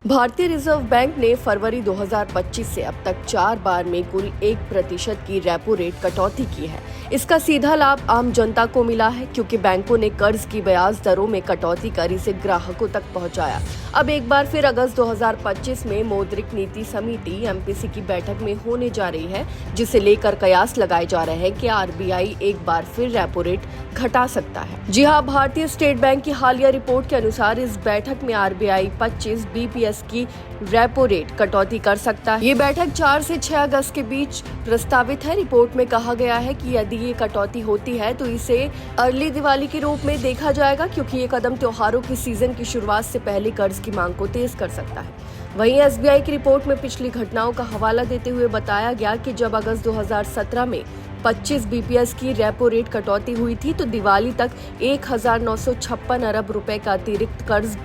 भारतीय reserve bank ने फरवरी 2025 से अब तक 4 बार में कुल 1% की रेपो रेट कटौती की है। इसका सीधा लाभ आम जनता को मिला है क्योंकि बैंकों ने कर्ज की ब्याज दरों में कटौती कर इसे ग्राहकों तक पहुंचाया। अब एक बार फिर अगस्त 2025 में मौद्रिक नीति समिति एमपीसी की बैठक में होने जा रही है, जिसे लेकर कयास लगाए जा रहे हैं कि आरबीआई एक बार फिर रेपो रेट घटा सकता है। जी हां, भारतीय स्टेट बैंक की हालिया रिपोर्ट के अनुसार इस बैठक में आरबीआई 25 बीपीएस की रेपो रेट कटौती कर सकता है। ये बैठक 4 से 6 अगस्त के बीच प्रस्तावित है। रिपोर्ट में कहा गया है कि यदि ये कटौती होती है तो इसे अर्ली दिवाली के रूप में देखा जाएगा, क्योंकि ये कदम त्योहारों की सीजन की शुरुआत से पहले कर्ज की मांग को तेज कर सकता है। वहीं एसबीआई की रिपोर्ट में पिछली घटनाओं का हवाला देते हुए बताया गया कि जब अगस्त 2017 में 25 बीपीएस की रेपो रेट कटौती हुई थी तो दिवाली तक 1956 अरब रुपए का अतिरिक्त कर्ज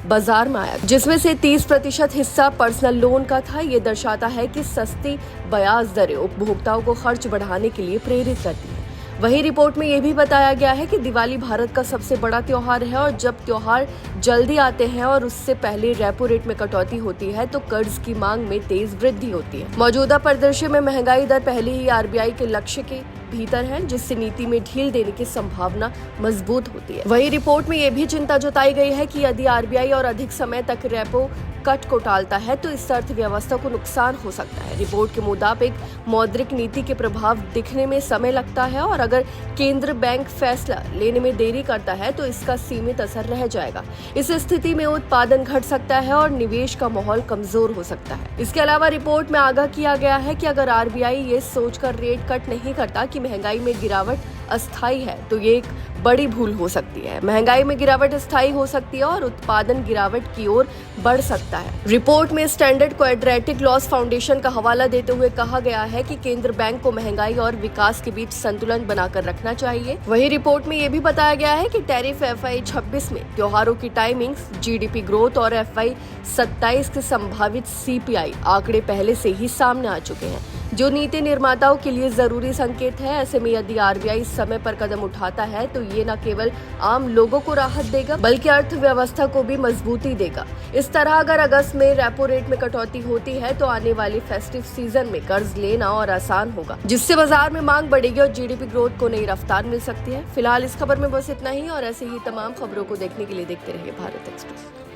बाजार में आया, जिसमें से 30% हिस्सा पर्सनल लोन का था। ये दर्शाता है कि सस्ती ब्याज दरें उपभोक्ताओं को खर्च बढ़ाने के लिए प्रेरित करती है। वहीं रिपोर्ट में यह भी बताया गया है कि दिवाली भारत का सबसे बड़ा त्योहार है और जब त्योहार जल्दी आते हैं और उससे पहले रेपो रेट में कटौती होती है तो कर्ज की मांग में तेज वृद्धि होती है। मौजूदा परिदृश्य में महंगाई दर पहले ही आरबीआई के लक्ष्य के भीतर है, जिससे नीति में ढील देने की संभावना मजबूत होती है। वहीं रिपोर्ट में यह भी चिंता जताई गई है कि यदि आरबीआई और अधिक समय तक रेपो कट को टालता है तो इससे अर्थव्यवस्था को नुकसान हो सकता है। रिपोर्ट के मुताबिक मौद्रिक नीति के प्रभाव दिखने में समय लगता है और अगर केंद्र बैंक फैसला लेने में देरी करता है तो इसका सीमित असर रह जाएगा। इस स्थिति में उत्पादन घट सकता है और निवेश का माहौल कमजोर हो सकता है। इसके अलावा रिपोर्ट में आगाह किया गया है कि अगर आरबीआई ये सोचकर रेट कट नहीं करता कि महंगाई में गिरावट अस्थायी है तो ये एक बड़ी भूल हो सकती है। महंगाई में गिरावट अस्थायी हो सकती है और उत्पादन गिरावट की ओर बढ़ सकता है। रिपोर्ट में स्टैंडर्ड क्वाड्रेटिक लॉस फाउंडेशन का हवाला देते हुए कहा गया है कि केंद्र बैंक को महंगाई और विकास के बीच संतुलन बनाकर रखना चाहिए। वहीं रिपोर्ट में यह भी बताया गया है कि टैरिफ FY 26 में त्योहारों की टाइमिंग्स, जीडीपी ग्रोथ और FY 27 के संभावित CPI आंकड़े पहले से ही सामने आ चुके हैं, जो नीति निर्माताओं के लिए जरूरी संकेत है। ऐसे में यदि आरबीआई समय पर कदम उठाता है तो ये न केवल आम लोगों को राहत देगा बल्कि अर्थव्यवस्था को भी मजबूती देगा। इस तरह अगर अगस्त में रेपो रेट में कटौती होती है तो आने वाले फेस्टिव सीजन में कर्ज लेना और आसान होगा, जिससे बाजार में मांग बढ़ेगी और जीडीपी ग्रोथ को नई रफ्तार मिल सकती है। फिलहाल इस खबर में बस इतना ही और ऐसे ही तमाम खबरों को देखने के लिए देखते रहिए भारत एक्सप्रेस।